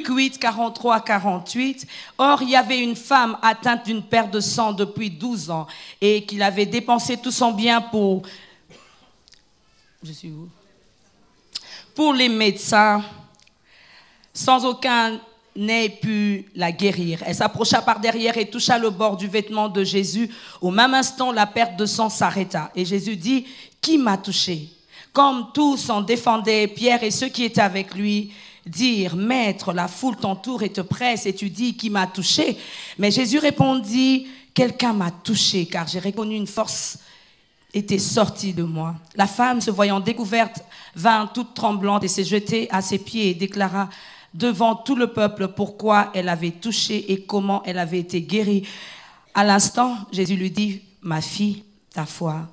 8, 43-48. Or, il y avait une femme atteinte d'une perte de sang depuis 12 ans et qu'il avait dépensé tout son bien pour... Je suis où? Pour les médecins, sans aucun n'ait pu la guérir. Elle s'approcha par derrière et toucha le bord du vêtement de Jésus. Au même instant, la perte de sang s'arrêta. Et Jésus dit, « Qui m'a touché ?» Comme tous s'en défendaient, Pierre et ceux qui étaient avec lui dirent, « Maître, la foule t'entoure et te presse, et tu dis, qui m'a touché ?» Mais Jésus répondit, « Quelqu'un m'a touché, car j'ai reconnu une force était sortie de moi. » La femme, se voyant découverte, vint toute tremblante et s'est jetée à ses pieds et déclara devant tout le peuple pourquoi elle avait touché et comment elle avait été guérie. À l'instant, Jésus lui dit, « Ma fille, ta foi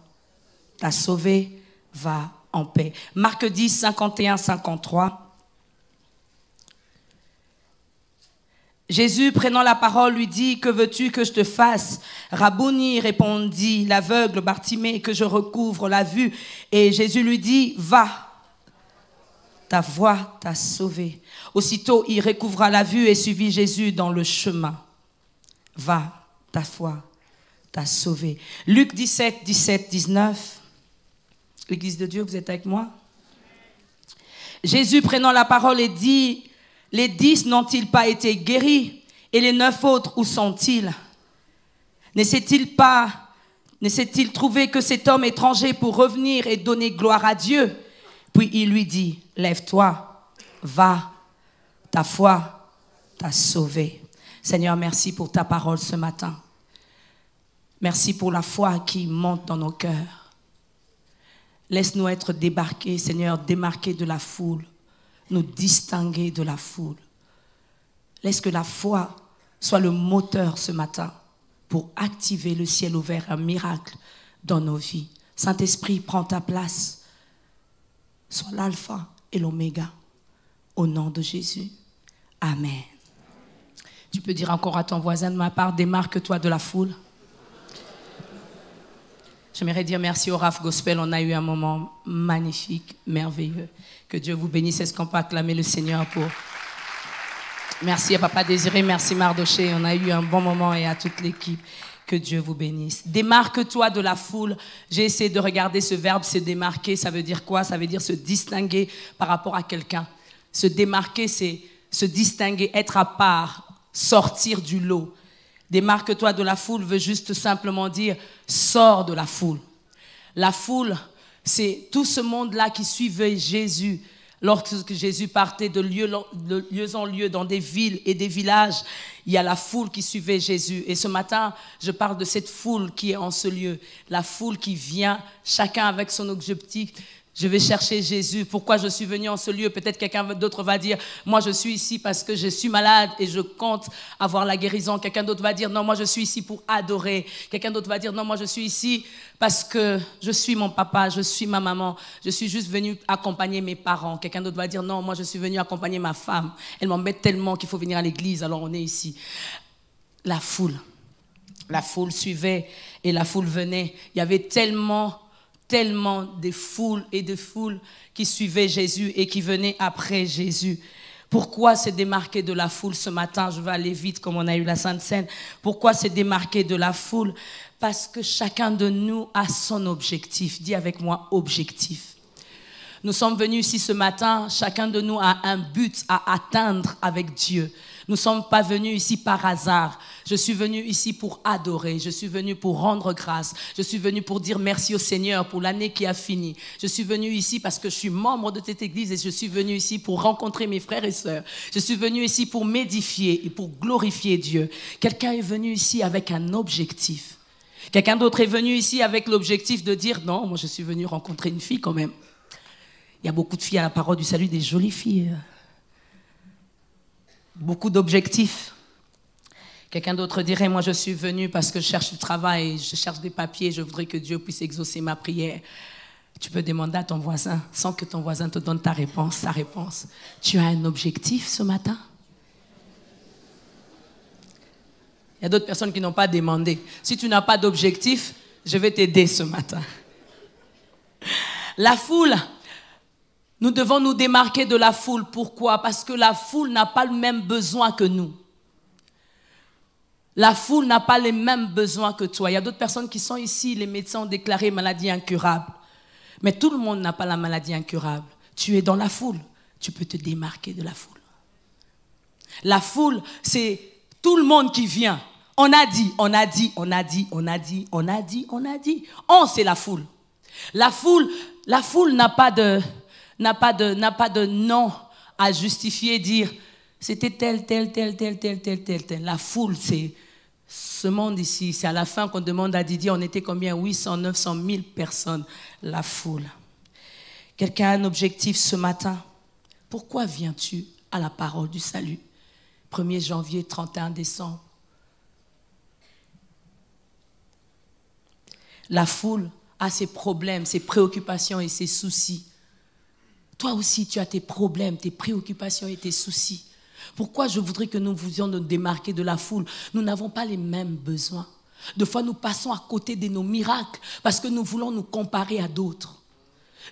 t'a sauvée, va en paix. » Marc 10, 51-53. Jésus, prenant la parole, lui dit, « Que veux-tu que je te fasse ?» Rabouni, répondit l'aveugle Bartimée, « Que je recouvre la vue. » Et Jésus lui dit, « Va, ta voix t'a sauvé. » Aussitôt, il recouvra la vue et suivit Jésus dans le chemin. « Va, ta foi t'a sauvé. » Luc 17, 17, 19. L'Église de Dieu, vous êtes avec moi? Jésus, prenant la parole, et dit, « Les 10 n'ont-ils pas été guéris? Et les 9 autres, où sont-ils? Ne s'est-il trouvé que cet homme étranger pour revenir et donner gloire à Dieu? » Puis il lui dit, « Lève-toi, va, ta foi t'a sauvé. » Seigneur, merci pour ta parole ce matin. Merci pour la foi qui monte dans nos cœurs. Laisse-nous être débarqués, Seigneur, démarqués de la foule, nous distinguer de la foule. Laisse que la foi soit le moteur ce matin pour activer le ciel ouvert, un miracle dans nos vies. Saint-Esprit, prends ta place. Sois l'alpha et l'oméga. Au nom de Jésus. Amen. Tu peux dire encore à ton voisin de ma part, démarque-toi de la foule. J'aimerais dire merci au RAF Gospel. On a eu un moment magnifique, merveilleux. Que Dieu vous bénisse. Est-ce qu'on peut acclamer le Seigneur pour... Merci à Papa Désiré, merci Mardoché. On a eu un bon moment et à toute l'équipe. Que Dieu vous bénisse. Démarque-toi de la foule. J'ai essayé de regarder ce verbe, se démarquer. Ça veut dire quoi? Ça veut dire se distinguer par rapport à quelqu'un. Se démarquer, c'est se distinguer, être à part, sortir du lot. Démarque-toi de la foule veut juste simplement dire sors de la foule. La foule, c'est tout ce monde-là qui suivait Jésus. Lorsque Jésus partait de lieu en lieu dans des villes et des villages, il y a la foule qui suivait Jésus. Et ce matin, je parle de cette foule qui est en ce lieu. La foule qui vient, chacun avec son objectif. Je vais chercher Jésus. Pourquoi je suis venu en ce lieu? Peut-être quelqu'un d'autre va dire, moi je suis ici parce que je suis malade et je compte avoir la guérison. Quelqu'un d'autre va dire, non, moi je suis ici pour adorer. Quelqu'un d'autre va dire, non, moi je suis ici parce que je suis mon papa, je suis ma maman. Je suis juste venu accompagner mes parents. Quelqu'un d'autre va dire, non, moi je suis venu accompagner ma femme. Elle m'embête tellement qu'il faut venir à l'église, alors on est ici. La foule suivait et la foule venait. Il y avait tellement des foules et de foules qui suivaient Jésus et qui venaient après Jésus. Pourquoi se démarquer de la foule ce matin? Je vais aller vite comme on a eu la Sainte Seine. Pourquoi se démarquer de la foule? Parce que chacun de nous a son objectif. Dis avec moi, objectif. Nous sommes venus ici ce matin, chacun de nous a un but à atteindre avec Dieu. Nous ne sommes pas venus ici par hasard. Je suis venu ici pour adorer. Je suis venu pour rendre grâce. Je suis venu pour dire merci au Seigneur pour l'année qui a fini. Je suis venu ici parce que je suis membre de cette église et je suis venu ici pour rencontrer mes frères et sœurs. Je suis venu ici pour m'édifier et pour glorifier Dieu. Quelqu'un est venu ici avec un objectif. Quelqu'un d'autre est venu ici avec l'objectif de dire non, moi je suis venu rencontrer une fille quand même. Il y a beaucoup de filles à la parole du salut, des jolies filles. Beaucoup d'objectifs. Quelqu'un d'autre dirait, moi je suis venu parce que je cherche du travail, je cherche des papiers, je voudrais que Dieu puisse exaucer ma prière. Tu peux demander à ton voisin, sans que ton voisin te donne sa réponse. Tu as un objectif ce matin? Il y a d'autres personnes qui n'ont pas demandé. Si tu n'as pas d'objectif, je vais t'aider ce matin. La foule Nous devons nous démarquer de la foule. Pourquoi? Parce que la foule n'a pas le même besoin que nous. La foule n'a pas les mêmes besoins que toi. Il y a d'autres personnes qui sont ici, les médecins ont déclaré maladie incurable. Mais tout le monde n'a pas la maladie incurable. Tu es dans la foule, tu peux te démarquer de la foule. La foule, c'est tout le monde qui vient. On a dit. On, c'est la foule. La foule n'a pas de nom à justifier, dire c'était tel. La foule, c'est ce monde ici. C'est à la fin qu'on demande à Didier, on était combien? 800, 900 000 personnes. La foule. Quelqu'un a un objectif ce matin. Pourquoi viens-tu à la parole du salut? 1er janvier, 31 décembre. La foule a ses problèmes, ses préoccupations et ses soucis. Toi aussi, tu as tes problèmes, tes préoccupations et tes soucis. Pourquoi je voudrais que nous voulions nous démarquer de la foule? Nous n'avons pas les mêmes besoins. Des fois, nous passons à côté de nos miracles parce que nous voulons nous comparer à d'autres.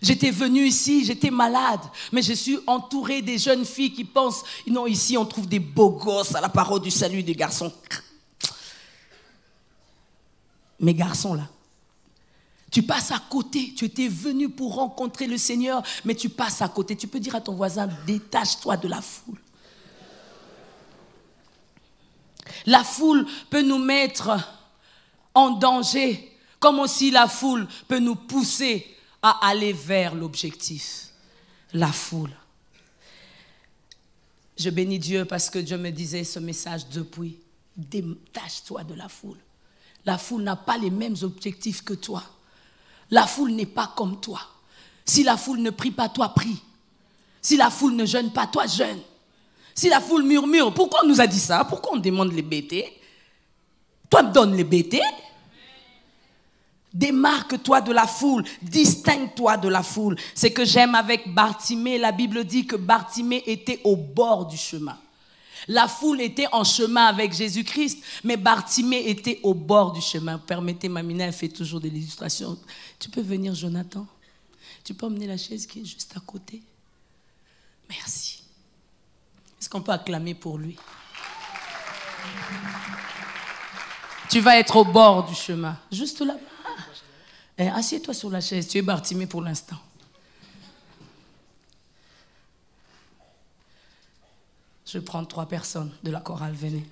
J'étais venue ici, j'étais malade, mais je suis entourée des jeunes filles qui pensent, non, ici on trouve des beaux gosses à la parole du salut, des garçons. Mes garçons là, tu passes à côté, tu étais venu pour rencontrer le Seigneur, mais tu passes à côté. Tu peux dire à ton voisin, détache-toi de la foule. La foule peut nous mettre en danger, comme aussi la foule peut nous pousser à aller vers l'objectif. La foule. Je bénis Dieu parce que Dieu me disait ce message depuis. Détache-toi de la foule. La foule n'a pas les mêmes objectifs que toi. La foule n'est pas comme toi. Si la foule ne prie pas, toi prie. Si la foule ne jeûne pas, toi jeûne. Si la foule murmure, pourquoi on nous a dit ça? Pourquoi on demande les bêtés? Toi donne les bêtés. Démarque-toi de la foule, distingue-toi de la foule. C'est que j'aime avec Bartimée. La Bible dit que Bartimée était au bord du chemin. La foule était en chemin avec Jésus-Christ, mais Bartimée était au bord du chemin. Permettez, Mamina, elle fait toujours des illustrations. Tu peux venir, Jonathan? Tu peux emmener la chaise qui est juste à côté? Merci. Est-ce qu'on peut acclamer pour lui? Tu vas être au bord du chemin, juste là-bas. Assieds-toi sur la chaise, tu es Bartimée pour l'instant. Je prends 3 personnes de la chorale, venez.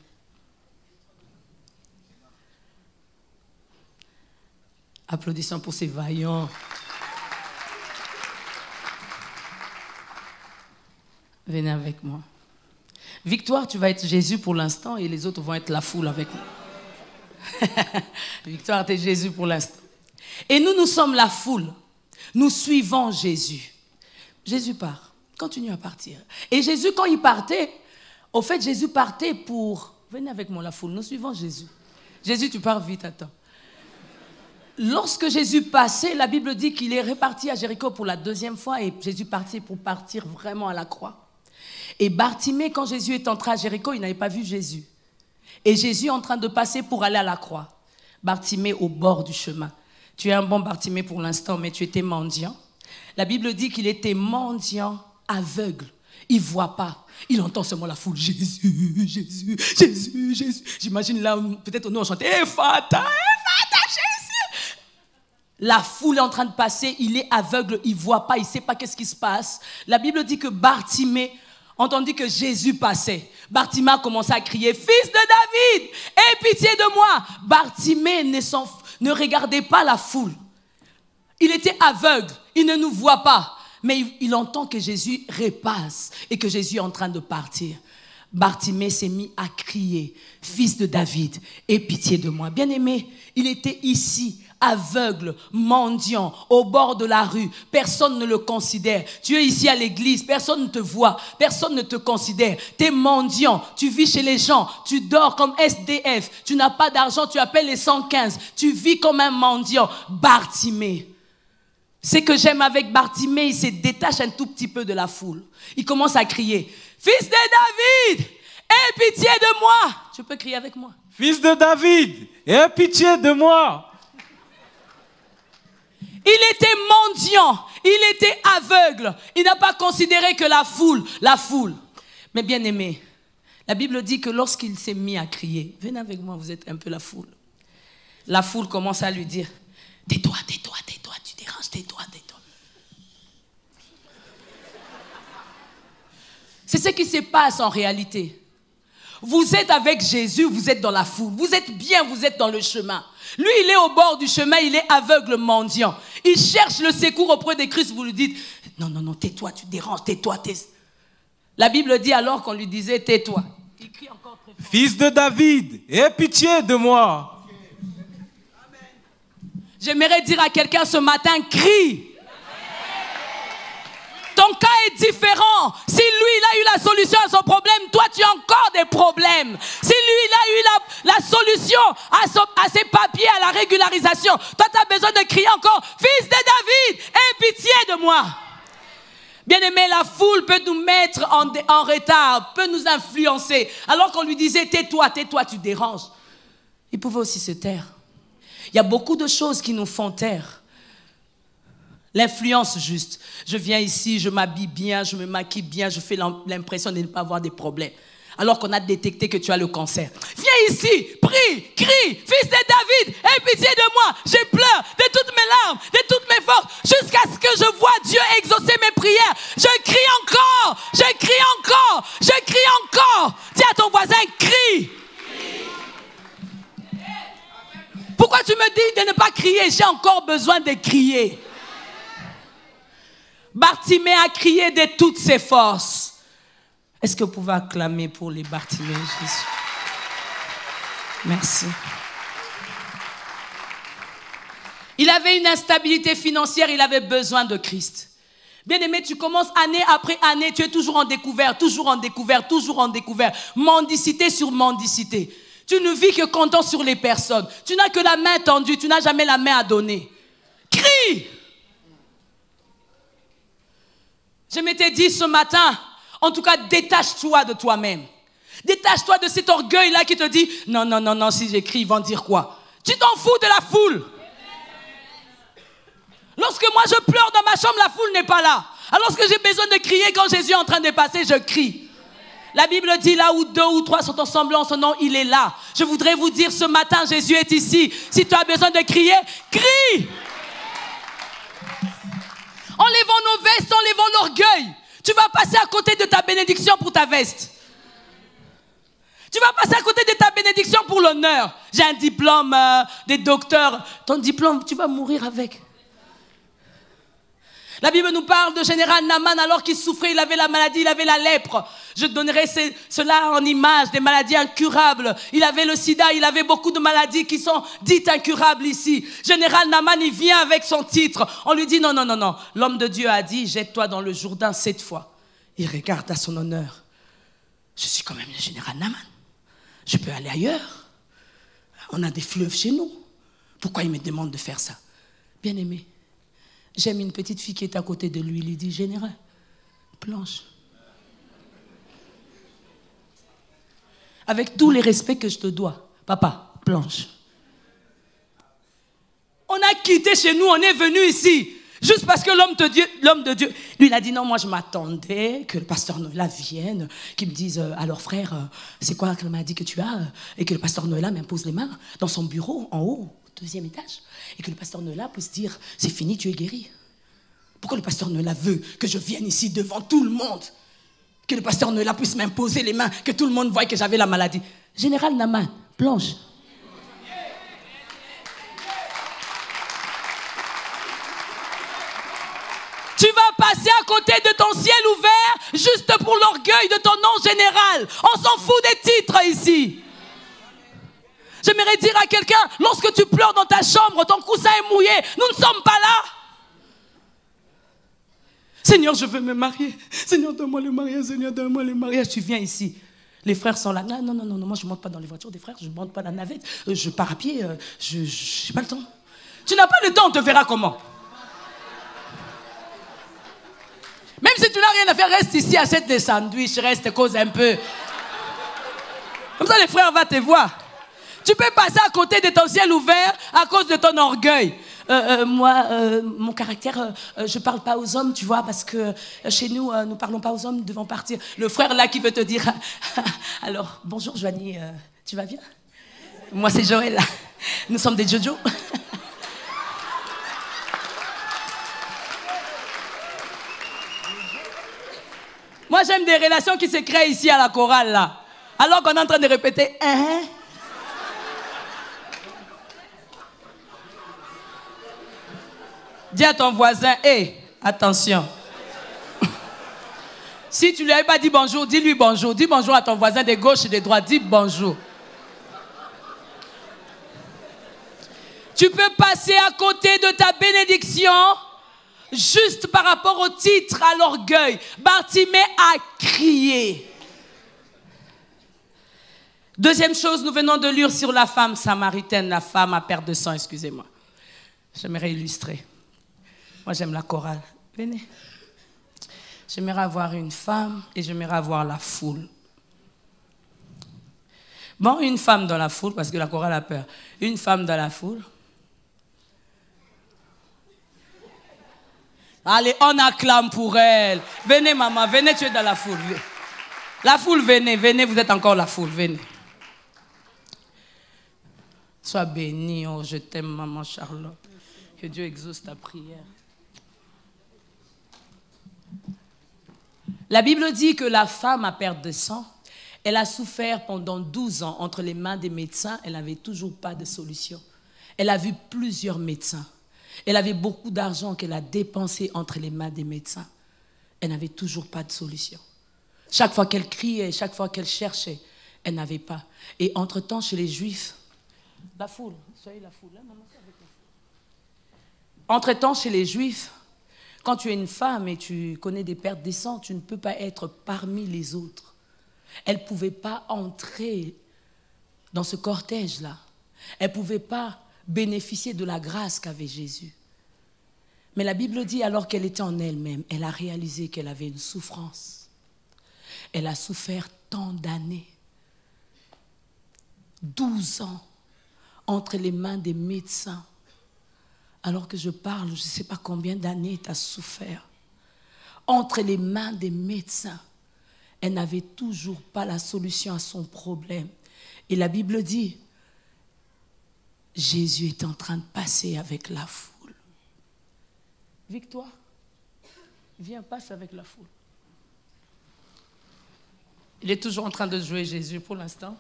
Applaudissons pour ces vaillants. Venez avec moi. Victoire, tu vas être Jésus pour l'instant et les autres vont être la foule avec moi. Victoire, tu es Jésus pour l'instant. Et nous sommes la foule. Nous suivons Jésus. Jésus part. Continue à partir. Et Jésus, quand il partait, au fait, Jésus partait pour... Venez avec moi, la foule. Nous suivons Jésus. Jésus, tu pars vite, attends. Lorsque Jésus passait, la Bible dit qu'il est reparti à Jéricho pour la 2e fois et Jésus partait pour partir vraiment à la croix. Et Bartimée, quand Jésus est entré à Jéricho, il n'avait pas vu Jésus. Et Jésus est en train de passer pour aller à la croix. Bartimée au bord du chemin. Tu es un bon Bartimée pour l'instant, mais tu étais mendiant. La Bible dit qu'il était mendiant, aveugle. Il ne voit pas. Il entend seulement la foule. Jésus, Jésus, Jésus, Jésus. J'imagine là, peut-être nous on chantait Ephata, Jésus. La foule est en train de passer. Il est aveugle, il ne voit pas, il ne sait pas qu'est-ce qui se passe. La Bible dit que Bartimée entendit que Jésus passait. Bartimée a commencé à crier, Fils de David, aie pitié de moi. Bartimée ne regardait pas la foule. Il était aveugle, il ne nous voit pas. Mais il entend que Jésus repasse et que Jésus est en train de partir. Bartimée s'est mis à crier, Fils de David, aie pitié de moi. Bien-aimé, il était ici, aveugle, mendiant, au bord de la rue. Personne ne le considère. Tu es ici à l'église, personne ne te voit, personne ne te considère. Tu es mendiant, tu vis chez les gens, tu dors comme SDF, tu n'as pas d'argent, tu appelles les 115, tu vis comme un mendiant. Bartimée. Ce que j'aime avec Bartimée, il se détache un tout petit peu de la foule. Il commence à crier, Fils de David, aie pitié de moi. Tu peux crier avec moi. Fils de David, aie pitié de moi. Il était mendiant, il était aveugle. Il n'a pas considéré que la foule. Mais bien aimé, la Bible dit que lorsqu'il s'est mis à crier, venez avec moi, vous êtes un peu la foule. La foule commence à lui dire, tais-toi, tais-toi, tais-toi, tu déranges, tais-toi, tais-toi. C'est ce qui se passe en réalité. Vous êtes avec Jésus, vous êtes dans la foule. Vous êtes bien, vous êtes dans le chemin. Lui, il est au bord du chemin, il est aveugle, mendiant. Il cherche le secours auprès de Christ. Vous lui dites, non, non, non, tais-toi, tu déranges, tais-toi, tais-toi. La Bible dit alors qu'on lui disait, tais-toi. Il crie encore très fort. Fils de David, aie pitié de moi. J'aimerais dire à quelqu'un ce matin, crie. Ton cas est différent. Si lui, il a eu la solution à son problème, toi, tu as encore des problèmes. Si lui, il a eu la solution à ses papiers, à la régularisation, toi, tu as besoin de crier encore, fils de David, aie pitié de moi. Bien-aimé, la foule peut nous mettre en retard, peut nous influencer. Alors qu'on lui disait, tais-toi, tais-toi, tu déranges. Il pouvait aussi se taire. Il y a beaucoup de choses qui nous font taire. L'influence juste. Je viens ici, je m'habille bien, je me maquille bien, je fais l'impression de ne pas avoir des problèmes. Alors qu'on a détecté que tu as le cancer. Viens ici, prie, crie, fils de David, aie pitié de moi. Je pleure de toutes mes larmes, de toutes mes forces, jusqu'à ce que je vois Dieu exaucer mes prières. Je crie encore, je crie encore, je crie encore. Dis à ton voisin, crie. Pourquoi tu me dis de ne pas crier? J'ai encore besoin de crier. Bartimée a crié de toutes ses forces. Est-ce que vous pouvez acclamer pour les Bartimée, Jésus? Merci. Il avait une instabilité financière, il avait besoin de Christ. Bien-aimé, tu commences année après année, tu es toujours en découvert, toujours en découvert, toujours en découvert. Mendicité sur mendicité. Tu ne vis que comptant sur les personnes. Tu n'as que la main tendue, tu n'as jamais la main à donner. Crie! Je m'étais dit ce matin, en tout cas, détache-toi de toi-même. Détache-toi de cet orgueil-là qui te dit, non, non, non, non, si j'écris, ils vont dire quoi? Tu t'en fous de la foule. Lorsque moi je pleure dans ma chambre, la foule n'est pas là. Alors lorsque j'ai besoin de crier quand Jésus est en train de passer, je crie. La Bible dit là où 2 ou 3 sont ensemble en son nom, il est là. Je voudrais vous dire ce matin, Jésus est ici. Si tu as besoin de crier, crie. Enlevons nos vestes, enlevons l'orgueil. Tu vas passer à côté de ta bénédiction pour ta veste. Tu vas passer à côté de ta bénédiction pour l'honneur. J'ai un diplôme de docteur. Ton diplôme, tu vas mourir avec. La Bible nous parle de général Naaman alors qu'il souffrait, il avait la maladie, il avait la lèpre. Je donnerai cela en image, des maladies incurables. Il avait le sida, il avait beaucoup de maladies qui sont dites incurables ici. Général Naaman, il vient avec son titre. On lui dit non, non, non, non. L'homme de Dieu a dit, jette-toi dans le Jourdain 7 fois. Il regarde à son honneur. Je suis quand même le général Naaman. Je peux aller ailleurs. On a des fleuves chez nous. Pourquoi il me demande de faire ça? Bien aimé. J'aime une petite fille qui est à côté de lui. Il lui dit, général, planche. Avec tous les respects que je te dois, papa, planche. On a quitté chez nous, on est venu ici. Juste parce que l'homme de Dieu, lui, il a dit non, moi je m'attendais que le pasteur Noëlla vienne, qu'il me dise, alors frère, c'est quoi la maladie que tu as? Et que le pasteur Noëlla m'impose les mains dans son bureau, en haut, au 2e étage. Et que le pasteur Noëlla puisse dire, c'est fini, tu es guéri. Pourquoi le pasteur Noëlla veut que je vienne ici devant tout le monde? Que le pasteur Noëlla puisse m'imposer les mains, que tout le monde voie que j'avais la maladie. Général Naaman, planche. Tu vas passer à côté de ton ciel ouvert juste pour l'orgueil de ton nom général. On s'en fout des titres ici. J'aimerais dire à quelqu'un, lorsque tu pleures dans ta chambre, ton coussin est mouillé, nous ne sommes pas là. Seigneur, je veux me marier. Seigneur, donne-moi le mariage. Seigneur, donne-moi le mariage. Tu viens ici. Les frères sont là. Non, non, non, non, moi je ne monte pas dans les voitures des frères, je ne monte pas dans la navette, je pars à pied, je n'ai pas le temps. Tu n'as pas le temps, on te verra comment. Même si tu n'as rien à faire, reste ici, achète des sandwichs, reste, cause un peu. Comme ça, les frères vont te voir. Tu peux passer à côté de ton ciel ouvert à cause de ton orgueil. mon caractère, je parle pas aux hommes, tu vois, parce que chez nous, nous parlons pas aux hommes, nous devons partir. Le frère là qui veut te dire, alors, bonjour Joanie, tu vas bien? Moi c'est Joël, nous sommes des Jojo. Moi j'aime des relations qui se créent ici à la chorale là, alors qu'on est en train de répéter, hein? Dis à ton voisin, hé, attention. Si tu ne lui avais pas dit bonjour, dis-lui bonjour. Dis bonjour à ton voisin de gauche et de droite. Dis bonjour. Tu peux passer à côté de ta bénédiction juste par rapport au titre, à l'orgueil. Bartimée a crié. Deuxième chose, nous venons de lire sur la femme samaritaine, la femme à perte de sang, excusez-moi. J'aimerais illustrer. Moi, j'aime la chorale. Venez. J'aimerais avoir une femme et j'aimerais avoir la foule. Bon, une femme dans la foule, parce que la chorale a peur. Une femme dans la foule. Allez, on acclame pour elle. Venez, maman, venez, tu es dans la foule. La foule, venez, venez, vous êtes encore la foule, venez. Sois bénie, oh, je t'aime, maman Charlotte. Que Dieu exauce ta prière. La Bible dit que la femme à perte de sang, elle a souffert pendant 12 ans entre les mains des médecins. Elle n'avait toujours pas de solution. Elle a vu plusieurs médecins. Elle avait beaucoup d'argent qu'elle a dépensé entre les mains des médecins. Elle n'avait toujours pas de solution. Chaque fois qu'elle criait, chaque fois qu'elle cherchait, elle n'avait pas. Et entre-temps, chez les Juifs, la foule, soyez la foule, hein, maman, c'est avec la foule. Entre-temps, chez les Juifs, quand tu es une femme et tu connais des pertes de sang, tu ne peux pas être parmi les autres. Elle ne pouvait pas entrer dans ce cortège-là. Elle ne pouvait pas bénéficier de la grâce qu'avait Jésus. Mais la Bible dit, alors qu'elle était en elle-même, elle a réalisé qu'elle avait une souffrance. Elle a souffert tant d'années. 12 ans entre les mains des médecins. Alors que je parle, je ne sais pas combien d'années tu as souffert. Entre les mains des médecins, elle n'avait toujours pas la solution à son problème. Et la Bible dit, Jésus est en train de passer avec la foule. Victoire, viens, passe avec la foule. Il est toujours en train de jouer Jésus pour l'instant.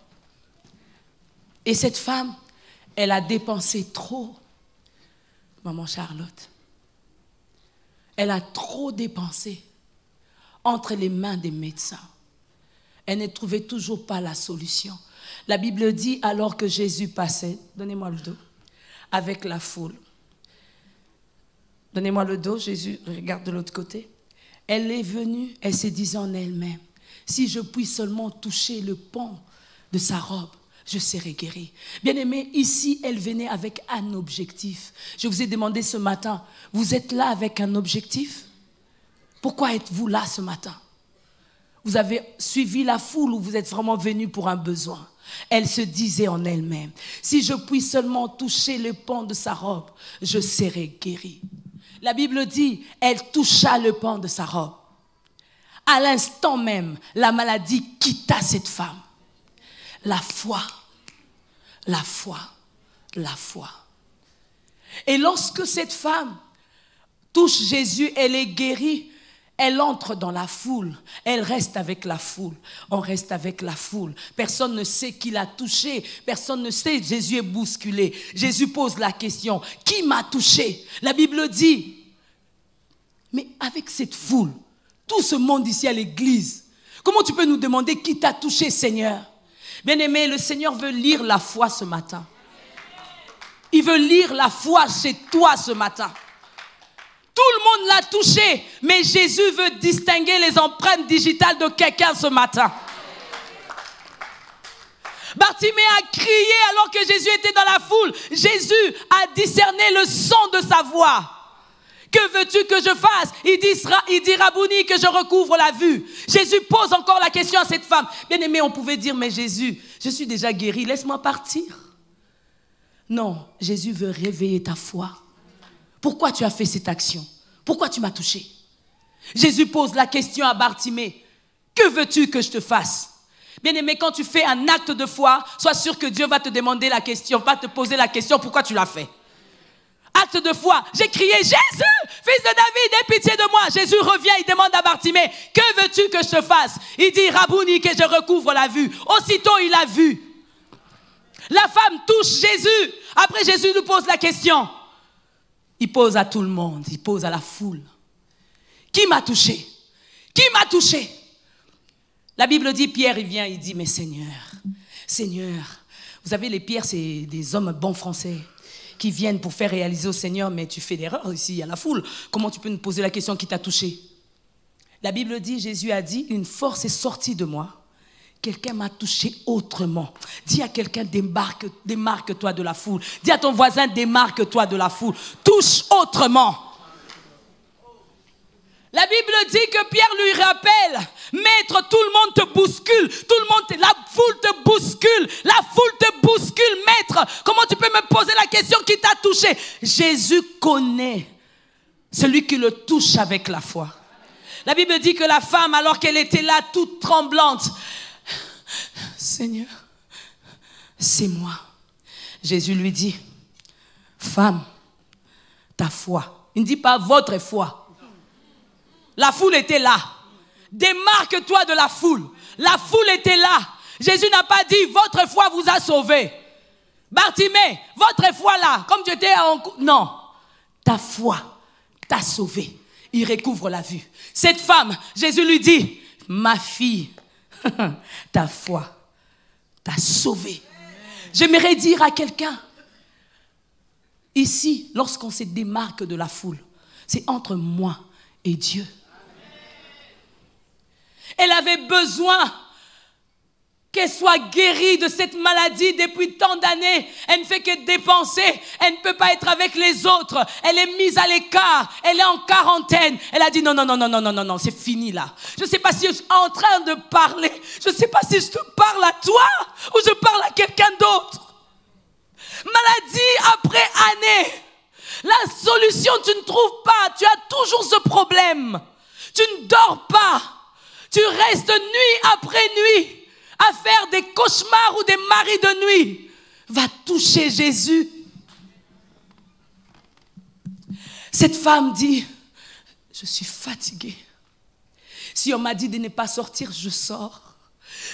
Et cette femme, elle a dépensé trop. Maman Charlotte, elle a trop dépensé entre les mains des médecins. Elle ne trouvait toujours pas la solution. La Bible dit, alors que Jésus passait, donnez-moi le dos, avec la foule. Donnez-moi le dos, Jésus regarde de l'autre côté. Elle est venue, elle se disait en elle-même, si je puis seulement toucher le pan de sa robe, je serai guérie. Bien-aimée, ici, elle venait avec un objectif. Je vous ai demandé ce matin, vous êtes là avec un objectif? Pourquoi êtes-vous là ce matin? Vous avez suivi la foule ou vous êtes vraiment venu pour un besoin? Elle se disait en elle-même, si je puis seulement toucher le pan de sa robe, je serai guérie. La Bible dit, elle toucha le pan de sa robe. À l'instant même, la maladie quitta cette femme. La foi, la foi, la foi. Et lorsque cette femme touche Jésus, elle est guérie. Elle entre dans la foule, elle reste avec la foule, on reste avec la foule. Personne ne sait qui l'a touché, personne ne sait, Jésus est bousculé. Jésus pose la question, qui m'a touché? La Bible dit, mais avec cette foule, tout ce monde ici à l'église, comment tu peux nous demander qui t'a touché, Seigneur? Bien-aimé, le Seigneur veut lire la foi ce matin. Il veut lire la foi chez toi ce matin. Tout le monde l'a touché, mais Jésus veut distinguer les empreintes digitales de quelqu'un ce matin. Bartimée a crié alors que Jésus était dans la foule. Jésus a discerné le son de sa voix. Que veux-tu que je fasse? Il dit Rabouni, que je recouvre la vue. Jésus pose encore la question à cette femme. Bien aimé, on pouvait dire, mais Jésus, je suis déjà guéri, laisse-moi partir. Non, Jésus veut réveiller ta foi. pourquoi tu as fait cette action? Pourquoi tu m'as touché? Jésus pose la question à Bartimée. Que veux-tu que je te fasse? Bien-aimé, quand tu fais un acte de foi, sois sûr que Dieu va te demander la question, pas te poser la question pourquoi tu l'as fait. Acte de foi, j'ai crié, Jésus, fils de David, aie pitié de moi. Jésus revient, il demande à Bartimée, que veux-tu que je te fasse? Il dit, Rabouni, que je recouvre la vue. Aussitôt, il a vu. La femme touche Jésus. Après, Jésus lui pose la question. Il pose à tout le monde, il pose à la foule. Qui m'a touché? Qui m'a touché? La Bible dit, Pierre, il vient, il dit, mais Seigneur, vous savez, les pierres, c'est des hommes bons français qui viennent pour faire réaliser au Seigneur, mais tu fais l'erreur ici, il y a la foule. Comment tu peux nous poser la question qui t'a touché? La Bible dit, Jésus a dit, une force est sortie de moi. Quelqu'un m'a touché autrement. Dis à quelqu'un, démarque-toi de la foule. Dis à ton voisin, démarque-toi de la foule. Touche autrement. La Bible dit que Pierre lui rappelle, maître, tout le monde te bouscule, la foule te bouscule, maître, comment tu peux me poser la question qui t'a touché? Jésus connaît celui qui le touche avec la foi. La Bible dit que la femme, alors qu'elle était là, toute tremblante, Seigneur, c'est moi. Jésus lui dit, femme, ta foi. Il ne dit pas votre foi. La foule était là. Démarque-toi de la foule. La foule était là. Jésus n'a pas dit, votre foi vous a sauvé. Bartimée, votre foi là, comme tu étais en... Non, ta foi t'a sauvé. Il recouvre la vue. Cette femme, Jésus lui dit, ma fille, ta foi t'a sauvé. J'aimerais dire à quelqu'un, ici, lorsqu'on se démarque de la foule, c'est entre moi et Dieu. Elle avait besoin qu'elle soit guérie de cette maladie depuis tant d'années. Elle ne fait que dépenser. Elle ne peut pas être avec les autres. Elle est mise à l'écart. Elle est en quarantaine. Elle a dit non, c'est fini là. Je ne sais pas si je suis en train de parler. Je ne sais pas si je te parle à toi ou je parle à quelqu'un d'autre. Maladie après année. La solution, tu ne trouves pas. Tu as toujours ce problème. Tu ne dors pas. Tu restes nuit après nuit à faire des cauchemars ou des maris de nuit. Va toucher Jésus. Cette femme dit, je suis fatiguée. Si on m'a dit de ne pas sortir, je sors.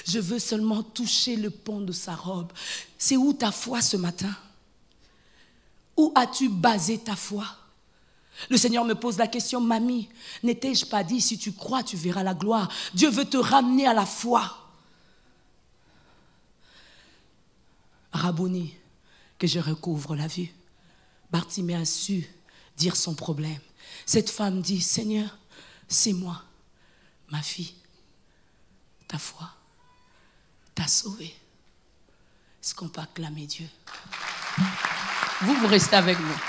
Je veux seulement toucher le pont de sa robe. C'est où ta foi ce matin? Où as-tu basé ta foi? Le Seigneur me pose la question, mamie, n'étais-je pas dit, si tu crois, tu verras la gloire. Dieu veut te ramener à la foi. Rabouni, que je recouvre la vue. Bartimée a su dire son problème. Cette femme dit, Seigneur, c'est moi, ma fille. Ta foi t'a sauvée. Est-ce qu'on peut acclamer Dieu? Vous restez avec nous.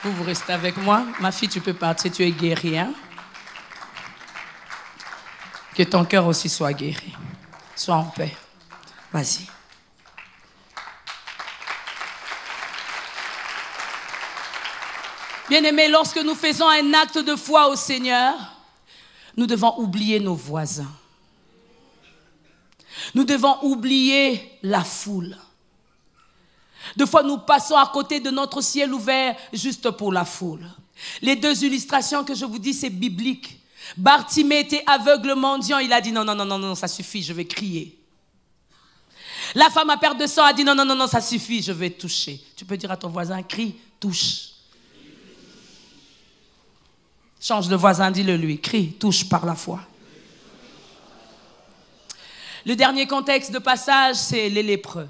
Vous restez avec moi. Ma fille, tu peux partir, tu es guérie. Hein? Que ton cœur aussi soit guéri. Sois en paix. Vas-y. Bien-aimés, lorsque nous faisons un acte de foi au Seigneur, nous devons oublier nos voisins. Nous devons oublier la foule. Deux fois, nous passons à côté de notre ciel ouvert juste pour la foule. Les deux illustrations que je vous dis, c'est biblique. Bartimée était aveugle mendiant. Il a dit non, ça suffit, je vais crier. La femme à perte de sang a dit non, ça suffit, je vais toucher. Tu peux dire à ton voisin, crie, touche. Change de voisin, dis-le lui, crie, touche par la foi. Le dernier contexte de passage, c'est les lépreux.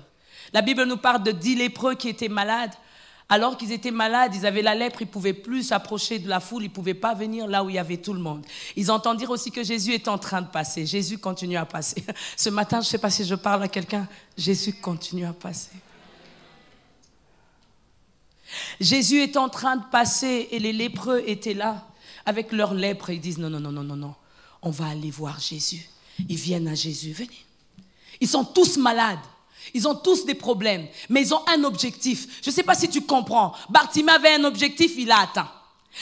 La Bible nous parle de 10 lépreux qui étaient malades. Alors qu'ils étaient malades, ils avaient la lèpre, ils ne pouvaient plus s'approcher de la foule, ils ne pouvaient pas venir là où il y avait tout le monde. Ils entendirent aussi que Jésus est en train de passer. Jésus continue à passer. Ce matin, je ne sais pas si je parle à quelqu'un, Jésus continue à passer. Jésus est en train de passer et les lépreux étaient là avec leur lèpre. Ils disent non, on va aller voir Jésus. Ils viennent à Jésus, venez. Ils sont tous malades. Ils ont tous des problèmes, mais ils ont un objectif. Je ne sais pas si tu comprends. Bartimée avait un objectif, il l'a atteint.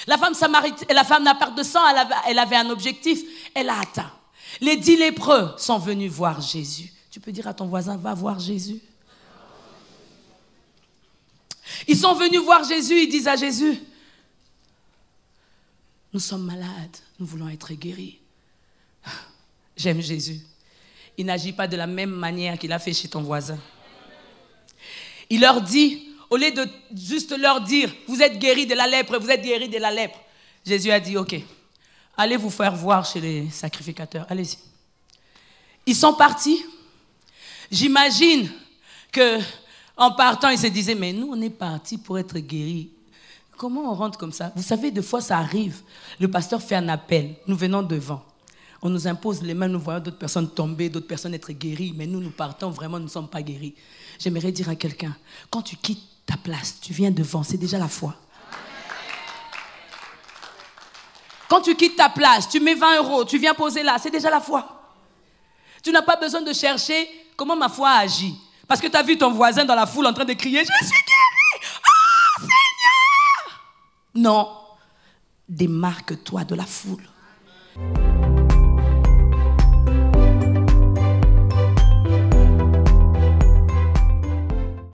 La femme n'a pas de sang, elle avait un objectif, elle l'a atteint. Les 10 lépreux sont venus voir Jésus. Tu peux dire à ton voisin, va voir Jésus. Ils sont venus voir Jésus, ils disent à Jésus, nous sommes malades, nous voulons être guéris. J'aime Jésus. Il n'agit pas de la même manière qu'il a fait chez ton voisin. Il leur dit, au lieu de juste leur dire, vous êtes guéris de la lèpre, vous êtes guéris de la lèpre. Jésus a dit, ok, allez vous faire voir chez les sacrificateurs, allez-y. Ils sont partis. J'imagine qu'en partant, ils se disaient, mais nous, on est partis pour être guéris. Comment on rentre comme ça? Vous savez, des fois, ça arrive. Le pasteur fait un appel. Nous venons devant. On nous impose les mains, nous voyons d'autres personnes tomber, d'autres personnes être guéries, mais nous, nous partons vraiment, nous ne sommes pas guéris. J'aimerais dire à quelqu'un, quand tu quittes ta place, tu viens devant, c'est déjà la foi. Quand tu quittes ta place, tu mets 20 €, tu viens poser là, c'est déjà la foi. Tu n'as pas besoin de chercher comment ma foi agit. Parce que tu as vu ton voisin dans la foule en train de crier, je suis guéri, oh Seigneur! Non, démarque-toi de la foule.